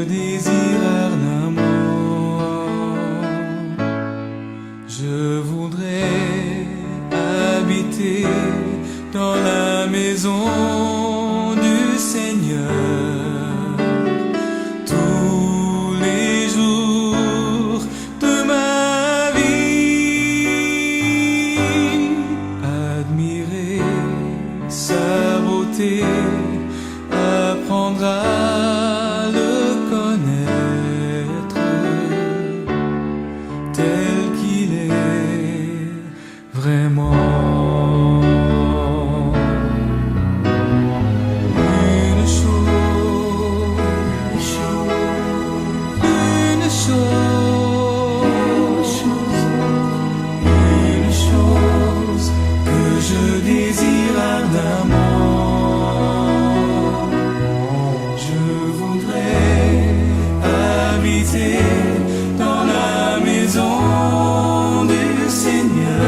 désire ardemment. Je voudrais habiter dans la maison du Seigneur tous les jours de ma vie, admirer sa beauté, apprendre à le connaître tel qu'il est vraiment. Une chose que je désire ardemment. Je voudrais habiter dans la maison du Seigneur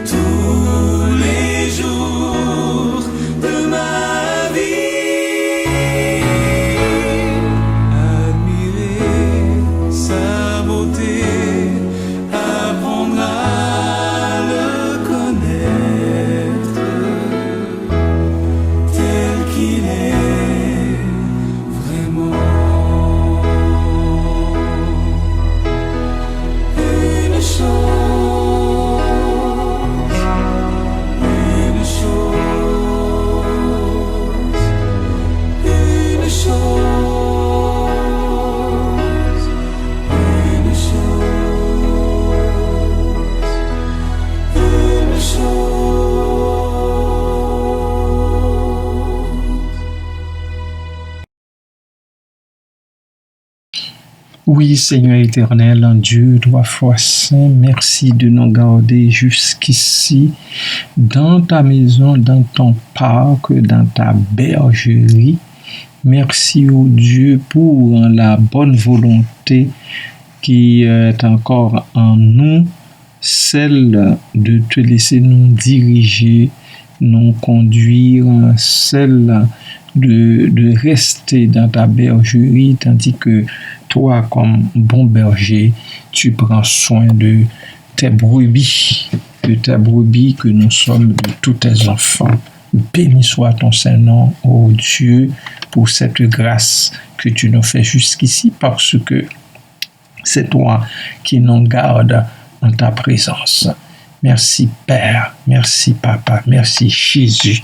tous les jours de ma vie, admirer sa beauté, apprendre à le connaître tel qu'il est vraiment. Une chose, une chose, une chose, une chose, une chose. Oui, Seigneur éternel, en Dieu, toi, foi saint, merci de nous garder jusqu'ici, dans ta maison, dans ton parc, dans ta bergerie. Merci, ô Dieu, pour la bonne volonté qui est encore en nous, celle de te laisser nous diriger, nous conduire, celle de rester dans ta bergerie, tandis que toi, comme bon berger, tu prends soin de tes brebis que nous sommes, de tous tes enfants. Béni soit ton Saint-Nom, ô Dieu, pour cette grâce que tu nous fais jusqu'ici, parce que c'est toi qui nous gardes en ta présence. Merci Père, merci Papa, merci Jésus.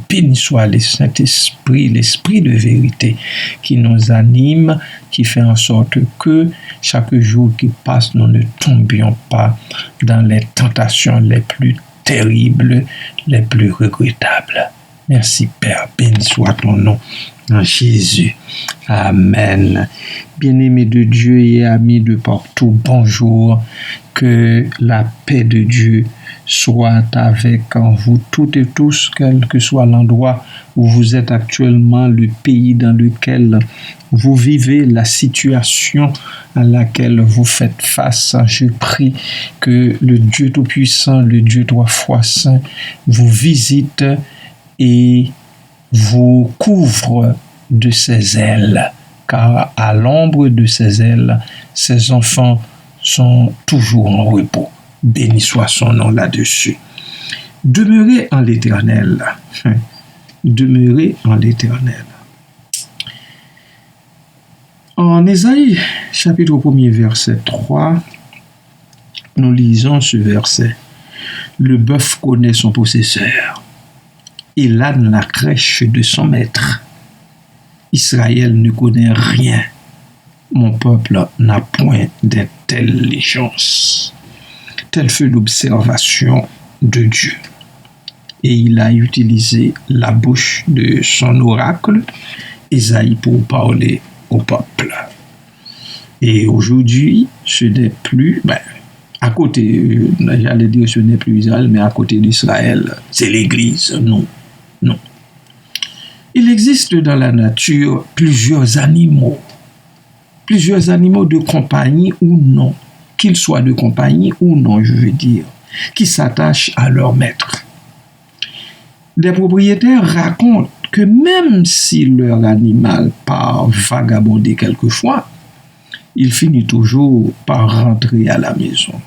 Béni soit le Saint-Esprit, l'Esprit de vérité qui nous anime, qui fait en sorte que chaque jour qui passe, nous ne tombions pas dans les tentations les plus terribles, les plus regrettables. Merci Père, béni soit ton nom en Jésus. Amen. Bien-aimés de Dieu et amis de partout, bonjour. Que la paix de Dieu soit avec vous toutes et tous, quel que soit l'endroit où vous êtes actuellement, le pays dans lequel vous vivez, la situation à laquelle vous faites face. Je prie que le Dieu Tout-Puissant, le Dieu trois fois saint, vous visite et vous couvre de ses ailes, car à l'ombre de ses ailes, ses enfants sont toujours en repos. Béni soit son nom là-dessus. Demeurez en l'Éternel. Demeurez en l'Éternel. En Ésaïe, chapitre 1er, verset 3, nous lisons ce verset. Le bœuf connaît son possesseur, et l'âne la crèche de son maître. Israël ne connaît rien. Mon peuple n'a point d'intelligence. Telle fut l'observation de Dieu. Et il a utilisé la bouche de son oracle, Ésaïe, pour parler au peuple. Et aujourd'hui, ce n'est plus, à côté, j'allais dire ce n'est plus Israël, mais à côté d'Israël, c'est l'Église. Non, non. Il existe dans la nature plusieurs animaux de compagnie ou non, qu'ils soient de compagnie ou non, je veux dire, qui s'attachent à leur maître. Des propriétaires racontent que même si leur animal part vagabonder quelquefois, il finit toujours par rentrer à la maison.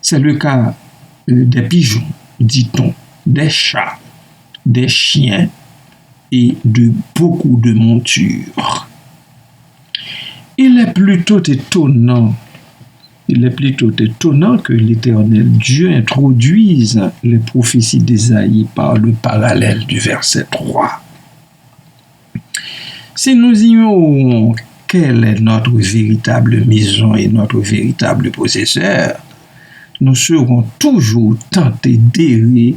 C'est le cas des pigeons, dit-on, des chats, des chiens et de beaucoup de montures. Il est plutôt étonnant que l'Éternel Dieu introduise les prophéties d'Ésaïe par le parallèle du verset 3. Si nous ignorons quelle est notre véritable maison et notre véritable possesseur, nous serons toujours tentés d'errer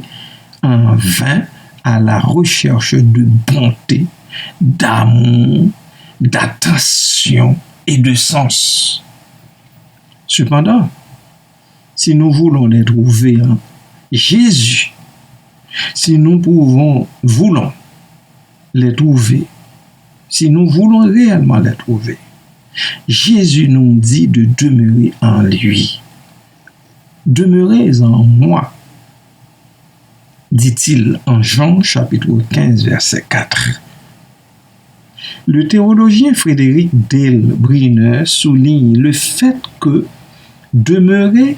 en vain à la recherche de bonté, d'amour, d'attention et de sens. Cependant, si nous voulons les trouver en Jésus, si nous voulons les trouver, si nous voulons réellement les trouver, Jésus nous dit de demeurer en lui. Demeurez en moi, dit-il en Jean chapitre 15, verset 4. Le théologien Frédéric Dale Bruner souligne le fait que demeurer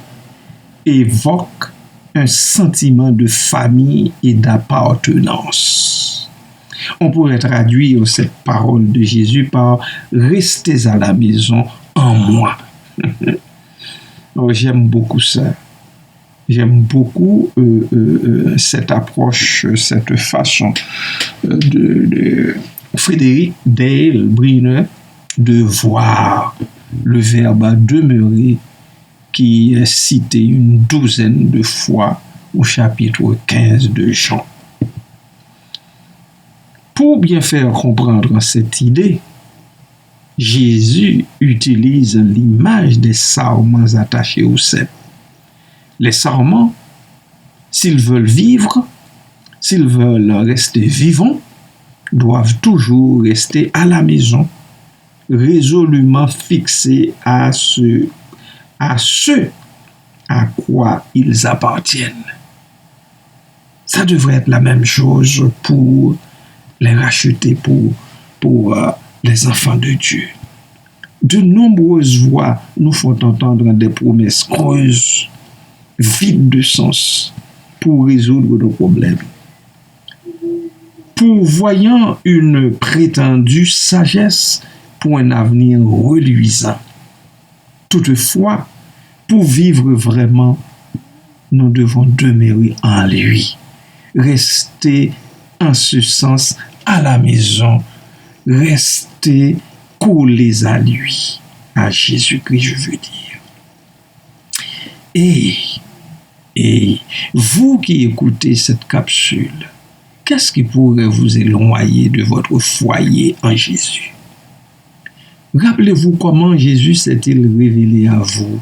évoque un sentiment de famille et d'appartenance. On pourrait traduire cette parole de Jésus par « Restez à la maison en moi ». J'aime beaucoup ça. J'aime beaucoup cette approche, cette façon de Frédéric Dale Bruner de voir le verbe demeurer qui est cité une douzaine de fois au chapitre 15 de Jean. Pour bien faire comprendre cette idée, Jésus utilise l'image des sarments attachés au cep. Les sarments, s'ils veulent vivre, s'ils veulent rester vivants, doivent toujours rester à la maison, résolument fixés à ce à quoi ils appartiennent. Ça devrait être la même chose pour les racheter, pour les enfants de Dieu. De nombreuses voix nous font entendre des promesses creuses, vides de sens, pour résoudre nos problèmes. Pourvoyant une prétendue sagesse pour un avenir reluisant. Toutefois, pour vivre vraiment, nous devons demeurer en lui, rester en ce sens à la maison, rester collés à lui, à Jésus-Christ, je veux dire. Et vous qui écoutez cette capsule, qu'est-ce qui pourrait vous éloigner de votre foyer en Jésus? Rappelez-vous comment Jésus s'est-il révélé à vous,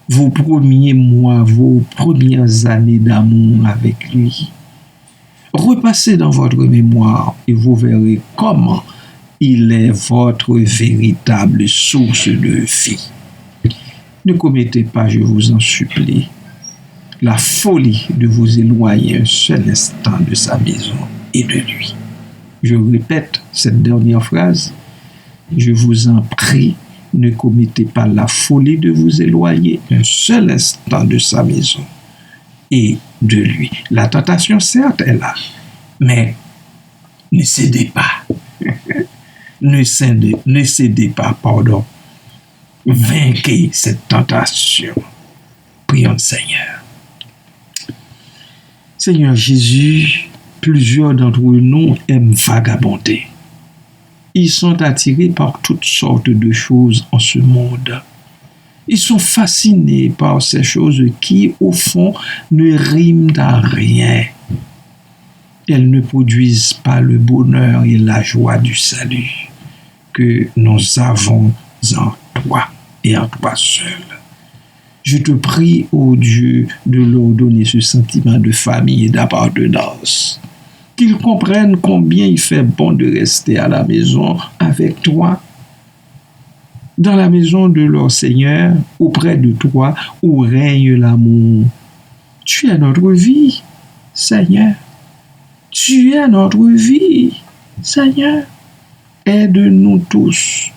vos premiers mois, vos premières années d'amour avec lui. Repassez dans votre mémoire et vous verrez comment il est votre véritable source de vie. Ne commettez pas, je vous en supplie, la folie de vous éloigner un seul instant de sa maison et de lui. Je répète cette dernière phrase. Je vous en prie, ne commettez pas la folie de vous éloigner un seul instant de sa maison et de lui. La tentation, certes, est là, mais ne cédez pas. Ne cédez pas, pardon. Vainquez cette tentation. Prions le Seigneur. Seigneur Jésus, plusieurs d'entre nous aiment vagabonder. Ils sont attirés par toutes sortes de choses en ce monde. Ils sont fascinés par ces choses qui, au fond, ne riment à rien. Elles ne produisent pas le bonheur et la joie du salut que nous avons en toi et en toi seul. Je te prie, ô Dieu, de leur donner ce sentiment de famille et d'appartenance. Qu'ils comprennent combien il fait bon de rester à la maison avec toi, dans la maison de leur Seigneur, auprès de toi, où règne l'amour. Tu es notre vie, Seigneur. Tu es notre vie, Seigneur. Aide-nous tous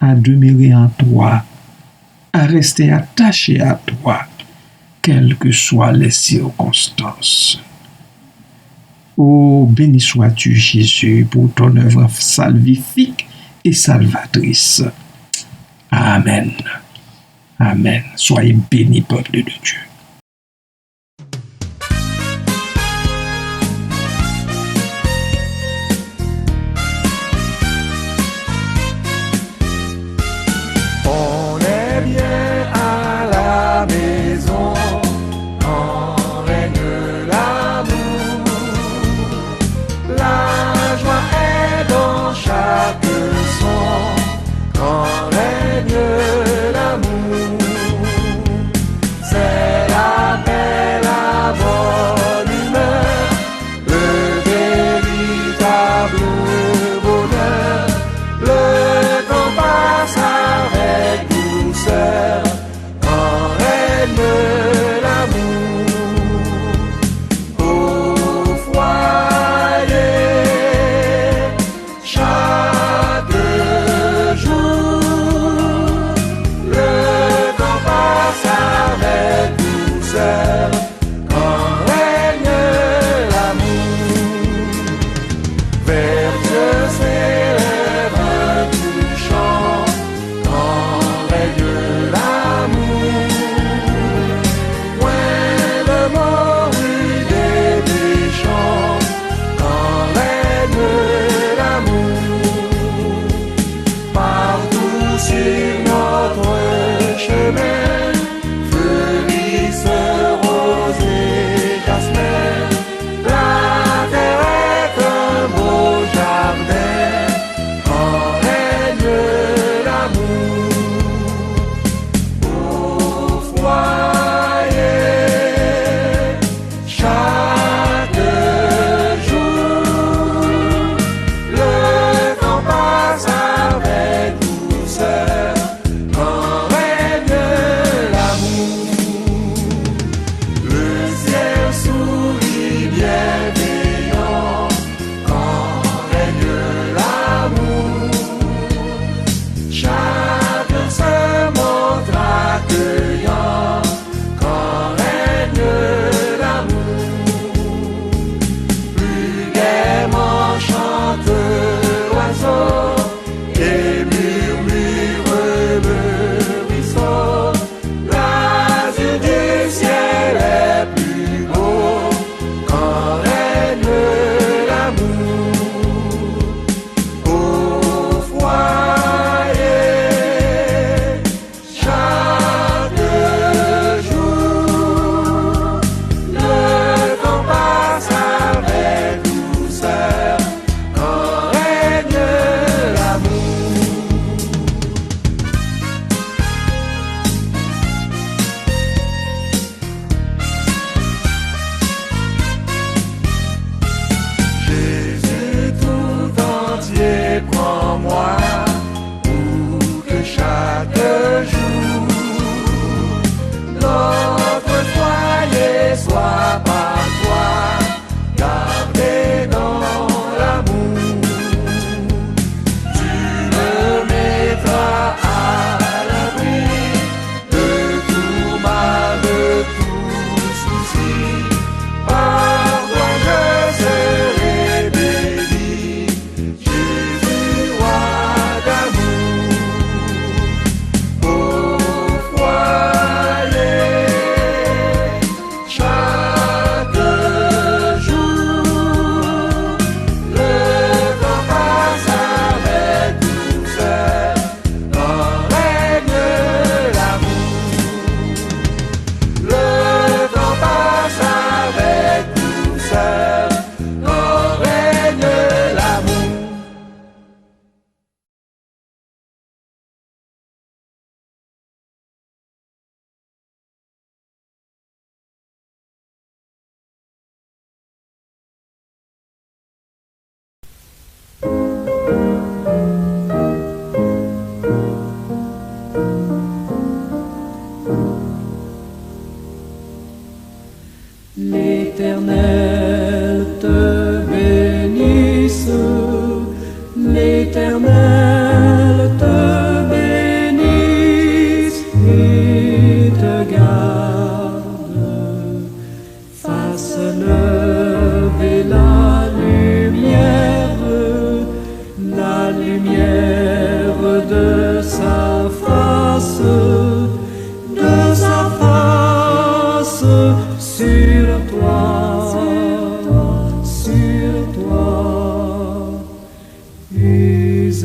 à demeurer en toi, à rester attachés à toi, quelles que soient les circonstances. Oh, béni sois-tu, Jésus, pour ton œuvre salvifique et salvatrice. Amen. Amen. Soyez bénis, peuple de Dieu. On est bien à la maison quand règne l'amour. La joie est dans chaque son quand règne l'amour. C'est la paix, la bonne humeur, le véritable bonheur. Le temps passe avec douceur quand règne l'amour. Au foyer, chaque jour, le temps passe avec douceur quand règne l'amour. Vers Dieu s'élève un touchant quand règne l'amour. Loin de mort des méchants quand règne l'amour. Partout sur notre chemin fleurissent roses et jasmin. La terre est un beau jardin quand règne l'amour. Au foyer, chaque jour, le temps passe avec douceur quand règne l'amour. Le ciel sourit bienveillant quand règne l'amour. Chacun se montre accueillant quand règne l'amour. Plus gaiement chante l'oiseau et murmure le ruisseau. L'azur du ciel est plus beau quand règne l'amour. Au foyer, chaque jour, le temps passe avec douceur quand règne l'amour. Jésus tout entier, prends-moi pour que chaque jour notre foyer soit par toi gardé dans l'amour. Tu me mettras à l'abri de tout mal, de tout souci. Par toi je serai béni, Jésus roi la lumière de sa face sur toi, sur toi. Use